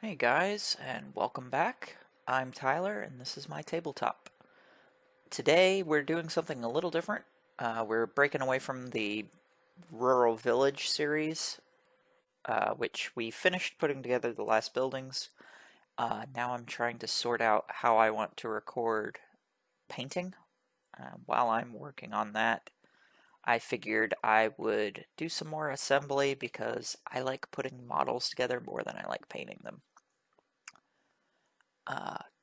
Hey guys, and welcome back. I'm Tyler, and this is my tabletop. Today we're doing something a little different. We're breaking away from the Rural Village series, which we finished putting together the last buildings. Now I'm trying to sort out how I want to record painting. While I'm working on that, I figured I would do some more assembly because I like putting models together more than I like painting them.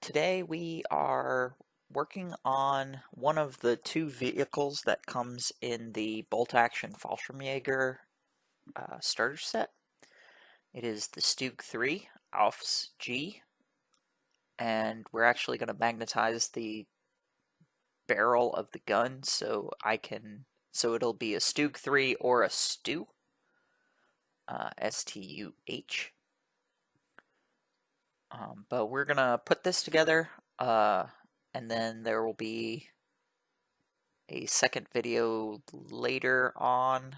Today we are working on one of the two vehicles that comes in the bolt-action Fallschirmjager starter set. It is the Stug 3 Alf's G, and we're actually going to magnetize the barrel of the gun so it'll be a Stug 3 or a Stuh, S-T-U-H. But we're gonna put this together, and then there will be a second video later on.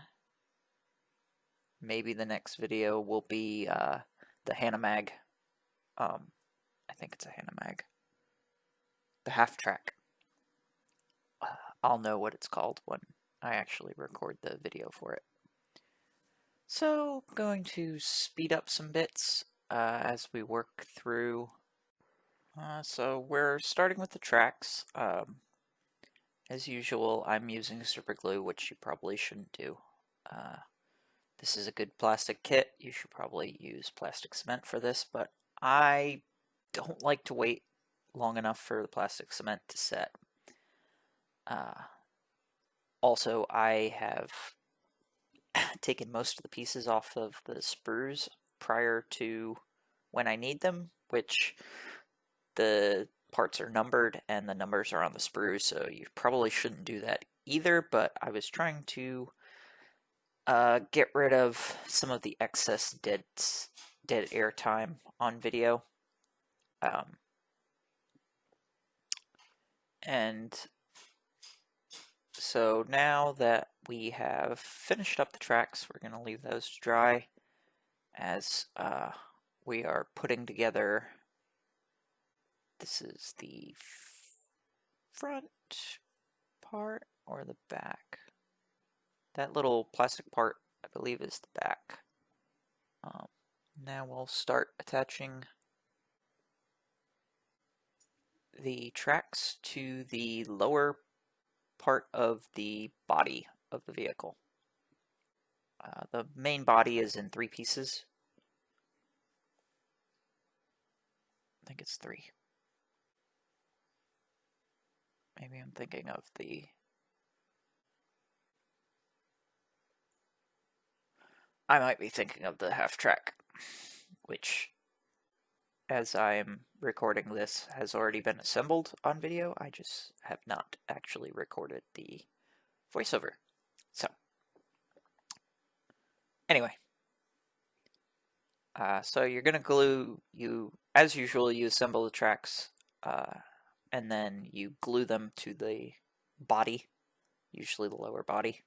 Maybe the next video will be the Hanamag. I think it's a Hanamag. The half track. I'll know what it's called when I actually record the video for it. So I'm going to speed up some bits as we work through. So we're starting with the tracks. As usual, I'm using super glue, which you probably shouldn't do. This is a good plastic kit. You should probably use plastic cement for this, but I don't like to wait long enough for the plastic cement to set. Also, I have taken most of the pieces off of the sprues prior to when I need them, which the parts are numbered and the numbers are on the sprue, so you probably shouldn't do that either, but I was trying to get rid of some of the excess dead air time on video. And so now that we have finished up the tracks, we're going to leave those to dry as we are putting together. This is the front part or the back. That little plastic part, I believe, is the back. Now we'll start attaching the tracks to the lower part of the body of the vehicle. The main body is in 3 pieces. I think it's 3. Maybe I'm thinking of the... I might be thinking of the half track, which, as I am recording this, has already been assembled on video. I just have not actually recorded the voiceover. So, anyway. So you're going to glue, as usual, you assemble the tracks, and then you glue them to the body, usually the lower body.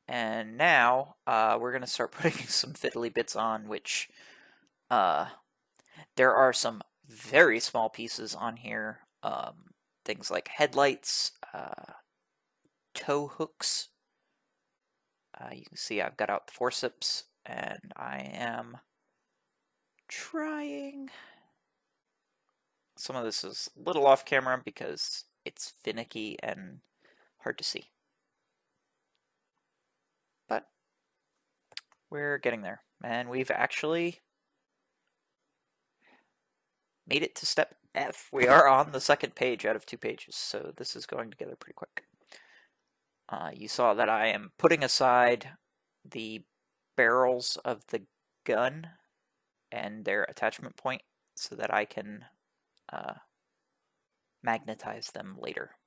And now we're going to start putting some fiddly bits on, which there are some very small pieces on here. Things like headlights, tow hooks. You can see I've got out the forceps, and I am trying. Some of this is a little off camera because it's finicky and hard to see. But we're getting there, and we've actually made it to step F. We are on the second page out of 2 pages, so this is going together pretty quick. You saw that I am putting aside the barrels of the gun and their attachment point so that I can magnetize them later.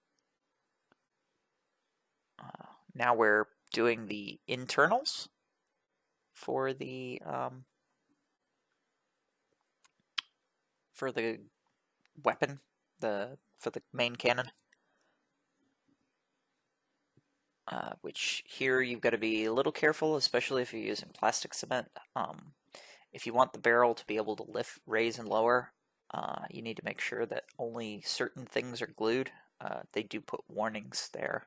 Now we're doing the internals for the weapon, for the main cannon. which here you've got to be a little careful, especially if you're using plastic cement. If you want the barrel to be able to lift, raise, and lower, you need to make sure that only certain things are glued. They do put warnings there.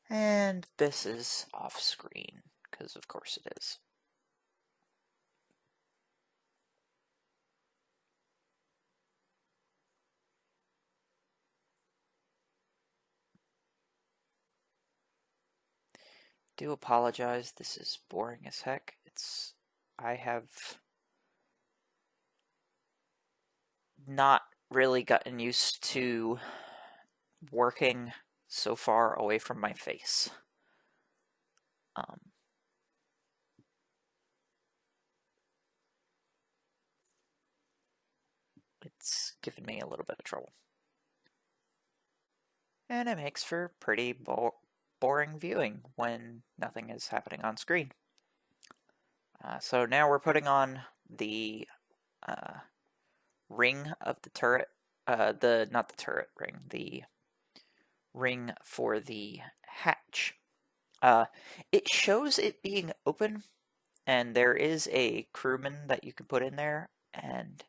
And this is off screen, because of course it is. Do apologize, this is boring as heck. I have not really gotten used to working so far away from my face. It's given me a little bit of trouble. And it makes for pretty boring viewing when nothing is happening on screen. So now we're putting on the ring of the turret, not the turret ring, the ring for the hatch. It shows it being open, and there is a crewman that you can put in there, and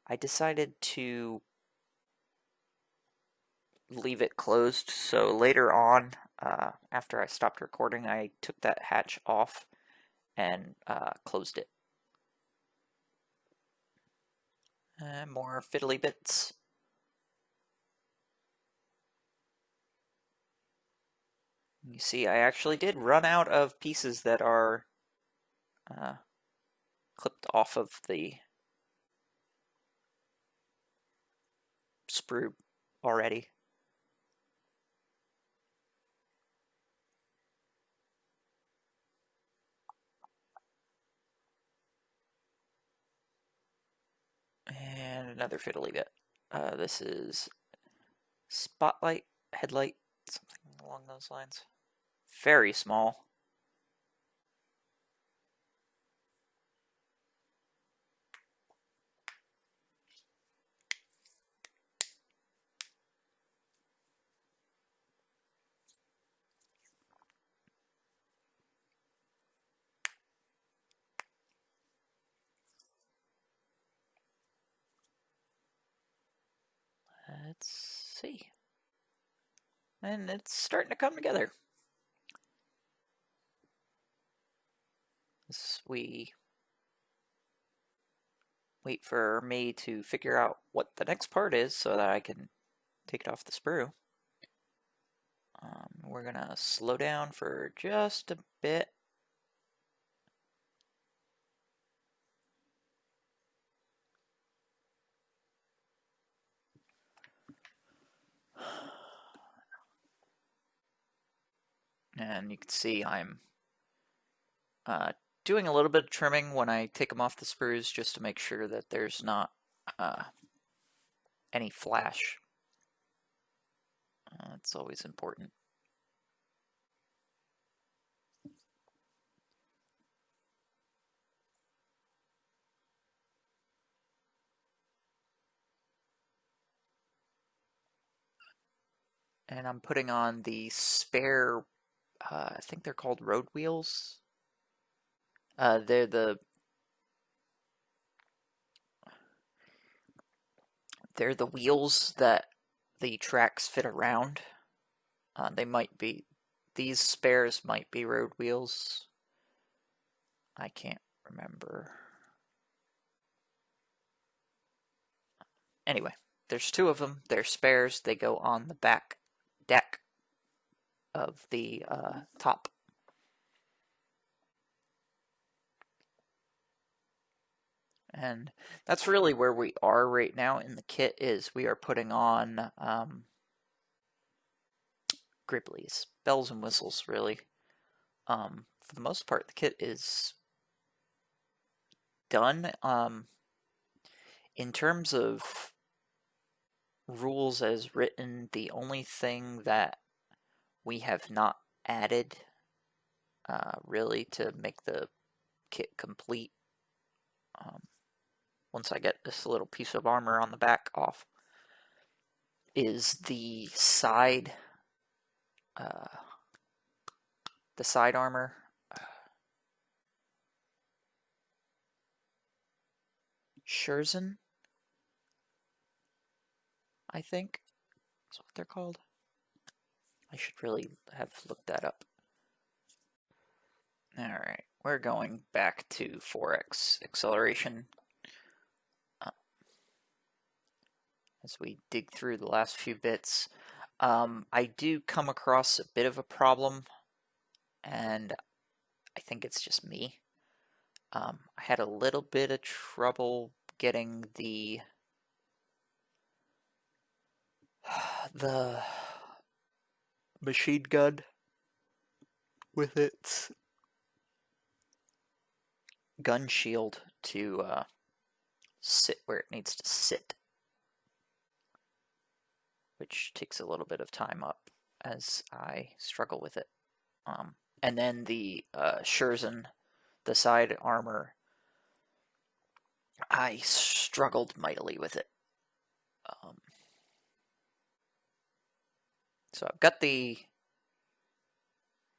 I decided to leave it closed, so later on, after I stopped recording, I took that hatch off and closed it. More fiddly bits. You see, I actually did run out of pieces that are clipped off of the sprue already. And another fiddly bit. This is spotlight, headlight, something along those lines. Very small. Let's see. And it's starting to come together. As we wait for me to figure out what the next part is so that I can take it off the sprue. We're gonna slow down for just a bit. And you can see I'm doing a little bit of trimming when I take them off the sprues just to make sure that there's not any flash. It's always important. And I'm putting on the spare, I think they're called road wheels. They're the wheels that the tracks fit around. These spares might be road wheels. I can't remember. Anyway, there's two of them. They're spares. They go on the back deck of the top. And that's really where we are right now in the kit, is we are putting on Griblies, bells and whistles, really. For the most part, the kit is done. In terms of rules as written, the only thing that we have not added really to make the kit complete once I get this little piece of armor on the back off, is the side armor. Scherzen, I think is what they're called. I should really have looked that up. Alright, we're going back to 4x acceleration as we dig through the last few bits. I do come across a bit of a problem, and I think it's just me. I had a little bit of trouble getting the machine gun with its gun shield to sit where it needs to sit, which takes a little bit of time up as I struggle with it. And then the Scherzen, the side armor, I struggled mightily with it. So I've got the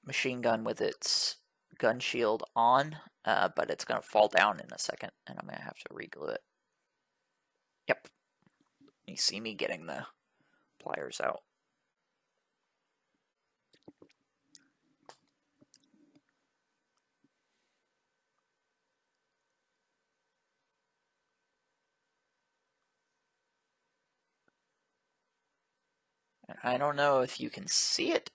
machine gun with its gun shield on, but it's going to fall down in a second, and I'm going to have to reglue it. Yep. You see me getting the pliers out. I don't know if you can see it.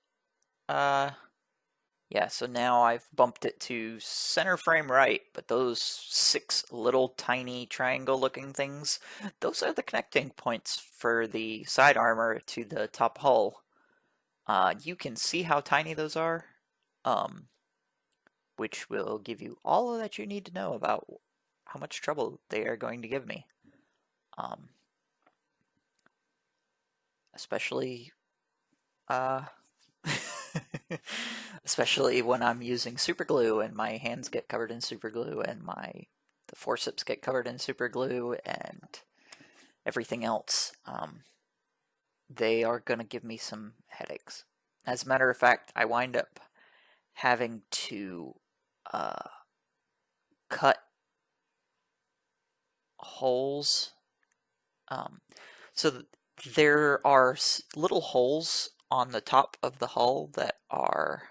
Yeah, so now I've bumped it to center frame right, but those 6 little tiny triangle looking things, those are the connecting points for the side armor to the top hull. You can see how tiny those are, which will give you all that you need to know about how much trouble they are going to give me. Especially especially when I'm using super glue and my hands get covered in super glue and the forceps get covered in super glue and everything else. They are going to give me some headaches. As a matter of fact, I wind up having to cut holes. So there are little holes on the top of the hull that are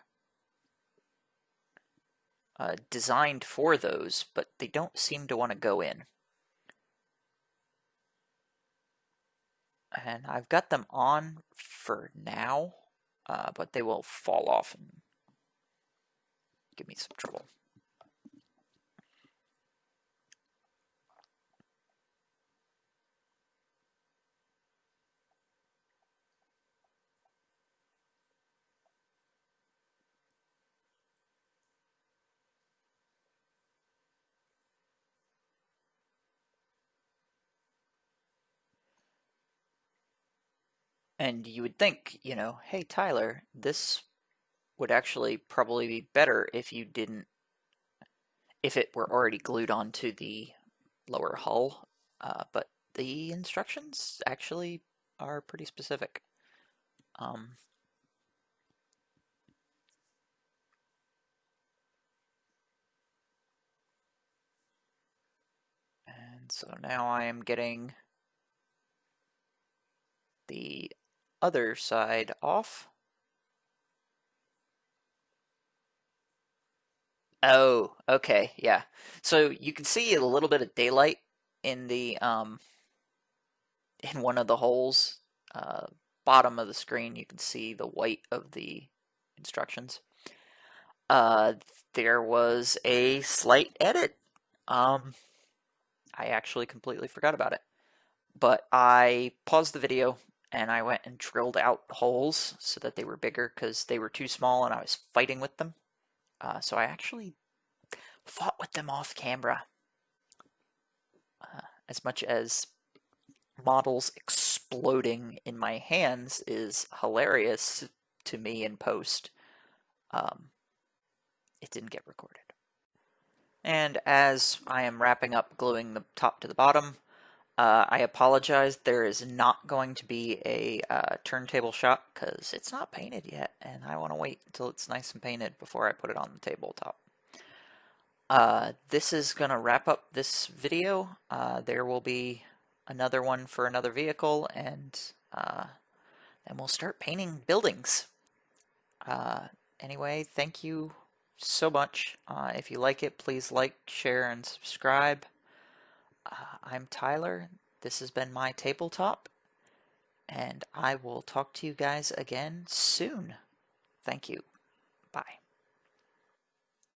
designed for those, but they don't seem to want to go in. And I've got them on for now, but they will fall off and give me some trouble. And you would think, hey Tyler, this would actually probably be better if it were already glued onto the lower hull, but the instructions actually are pretty specific. And so now I am getting the other side off. Oh, okay, yeah. So you can see a little bit of daylight in the in one of the holes. Bottom of the screen, you can see the white of the instructions. There was a slight edit. I actually completely forgot about it. But I paused the video and I went and drilled out holes so that they were bigger because they were too small and I was fighting with them. So I actually fought with them off camera. As much as models exploding in my hands is hilarious to me in post, it didn't get recorded. And as I am wrapping up gluing the top to the bottom, I apologize. There is not going to be a turntable shot because it's not painted yet, and I want to wait until it's nice and painted before I put it on the tabletop. This is going to wrap up this video. There will be another one for another vehicle, and then we'll start painting buildings. Anyway, thank you so much. If you like it, please like, share, and subscribe. I'm Tyler. This has been my tabletop, and I will talk to you guys again soon. Thank you. Bye.